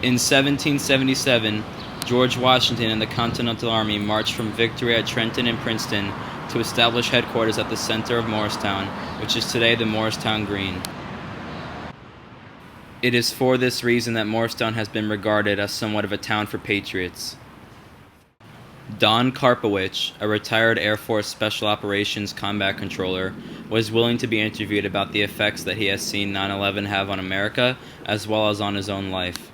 In 1777, George Washington and the Continental Army marched from victory at Trenton and Princeton to establish headquarters at the center of Morristown, which is today the Morristown Green. It is for this reason that Morristown has been regarded as somewhat of a town for patriots. Don Karpowich, a retired Air Force Special Operations Combat Controller, was willing to be interviewed about the effects that he has seen 9/11 have on America, as well as on his own life.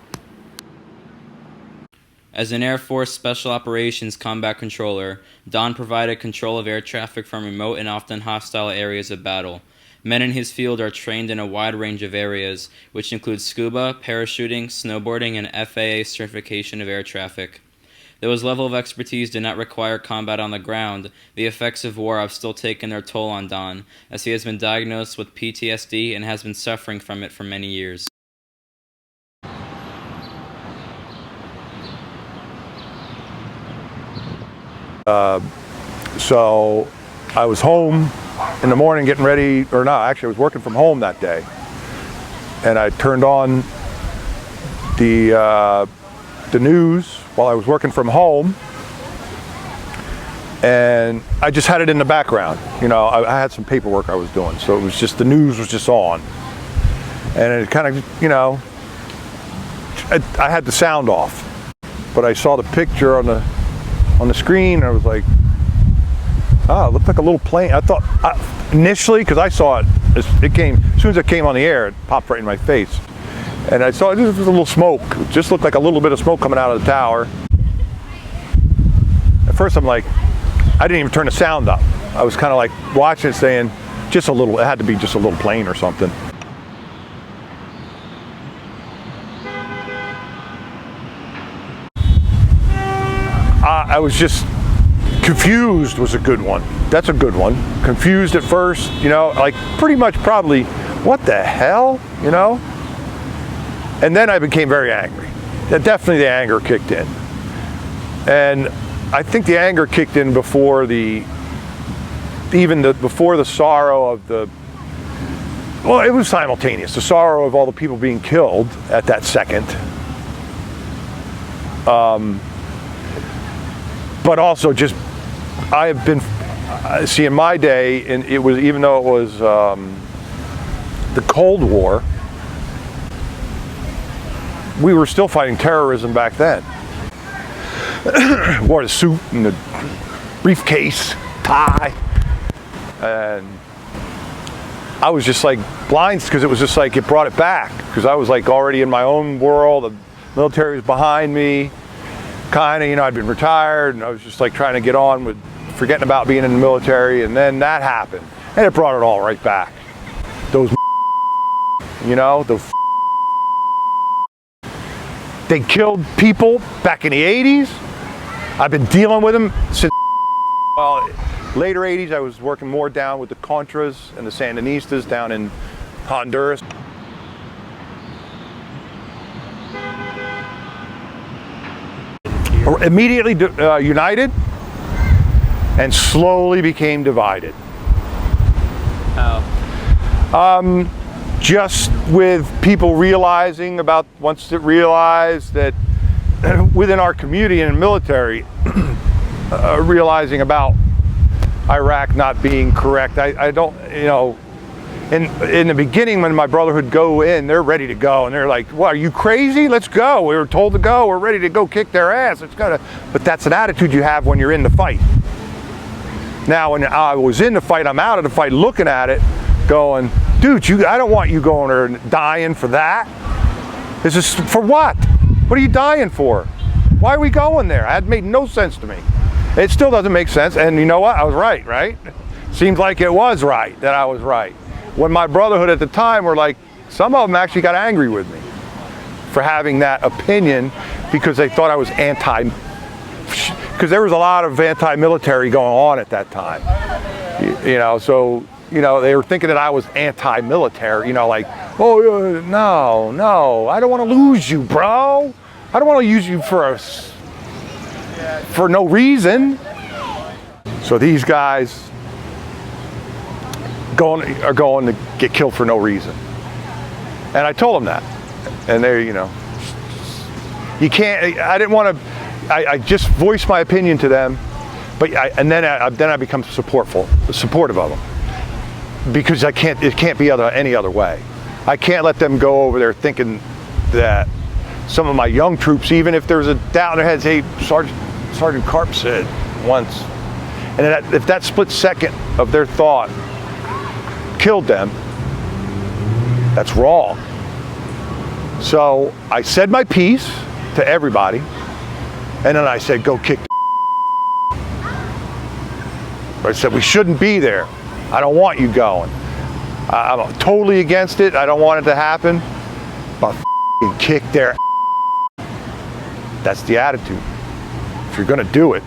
As an Air Force Special Operations Combat Controller, Don provided control of air traffic from remote and often hostile areas of battle. Men in his field are trained in a wide range of areas, which include scuba, parachuting, snowboarding, and FAA certification of air traffic. Though his level of expertise did not require combat on the ground, the effects of war have still taken their toll on Don, as he has been diagnosed with PTSD and has been suffering from it for many years. So I was home in the morning getting ready, or no, actually I was working from home that day. And I turned on the news while I was working from home. And I just had it in the background. You know, I had some paperwork I was doing. So it was just, the news was just on. And it kind of, you know, I had the sound off. But I saw the picture on the screen, and I was like, oh, it looked like a little plane. I thought, initially, because I saw it, it came, as soon as it came on the air, it popped right in my face. And I saw it was a little smoke. It just looked like a little bit of smoke coming out of the tower. At first I'm like, I didn't even turn the sound up. I was kind of like watching it saying, just a little, it had to be just a little plane or something. I was just confused was a good one. That's a good one. Confused at first, you know, like pretty much probably, what the hell, you know? And then I became very angry. Definitely the anger kicked in. And I think the anger kicked in before before the sorrow of well, it was simultaneous. The sorrow of all the people being killed at that second. But also just, I have been, see, in my day, and it was, even though it was the Cold War, we were still fighting terrorism back then. Wore the suit and the briefcase, tie, and I was just like blind, because it was just like, it brought it back, because I was like already in my own world, the military was behind me, kind of, you know, I'd been retired, and I was just like trying to get on with forgetting about being in the military, and then that happened, and it brought it all right back. Those, you know, they killed people back in the 80s. I've been dealing with them since, well, later 80s. I was working more down with the Contras and the Sandinistas down in Honduras. Immediately united and slowly became divided. How? Just with people realizing about, once it realized that within our community and military, realizing about Iraq not being correct. I don't, you know, in the beginning when my brother would go in, they're ready to go, and they're like, "What, are you crazy? Let's go. We were told to go. We're ready to go kick their ass. It's gonna." But that's an attitude you have when you're in the fight. Now, when I was in the fight, I'm out of the fight, looking at it, going, "Dude, I don't want you going or dying for that. This is for what? What are you dying for? Why are we going there?" It made no sense to me. It still doesn't make sense. And you know what? I was right? Seems like it was right that I was right. When my brotherhood at the time were like, some of them actually got angry with me for having that opinion, because they thought I was because there was a lot of anti-military going on at that time. You know, so, you know, they were thinking that I was anti-military, you know, like, oh, no, I don't want to lose you, bro. I don't want to use you for no reason. So these guys are going to get killed for no reason. And I told them that. And they, you know, You can't. I didn't want to. I just voiced my opinion to them, but then I become supportive of them, because I can't. It can't be any other way. I can't let them go over there thinking that some of my young troops, even if there's a doubt in their heads, hey, Sergeant Karp said once, and if that split second of their thought killed them, that's wrong. So I said my piece to everybody, and then I said, go kick the I said, we shouldn't be there. I don't want you going. I'm totally against it. I don't want it to happen. But kick their That's the attitude. If you're going to do it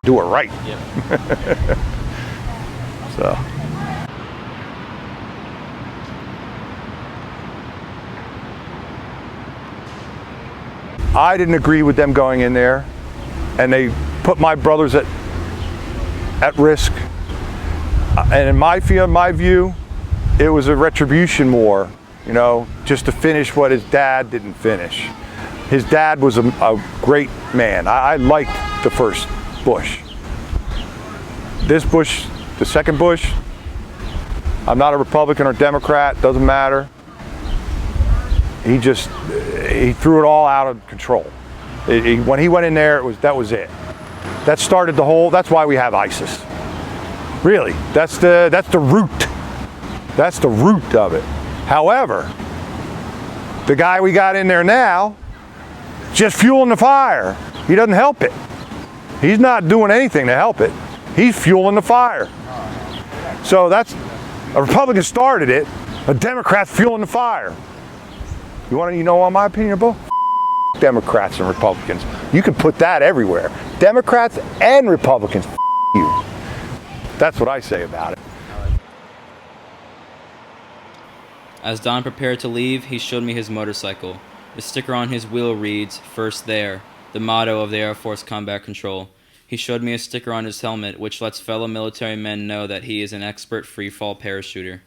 right. Yep. So. I didn't agree with them going in there, and they put my brothers at risk. And in my view, it was a retribution war, you know, just to finish what his dad didn't finish. His dad was a great man. I liked the first Bush. This Bush, the second Bush, I'm not a Republican or Democrat, doesn't matter. He threw it all out of control. When he went in there, that was it. That started that's why we have ISIS. Really, that's the root. That's the root of it. However, the guy we got in there now, just fueling the fire. He doesn't help it. He's not doing anything to help it. He's fueling the fire. So a Republican started it, a Democrat's fueling the fire. You want to know my opinion, Bo? Democrats and Republicans. You can put that everywhere. Democrats and Republicans, you. That's what I say about it. As Don prepared to leave, he showed me his motorcycle. The sticker on his wheel reads, "First There," the motto of the Air Force Combat Control. He showed me a sticker on his helmet, which lets fellow military men know that he is an expert free-fall parachuter.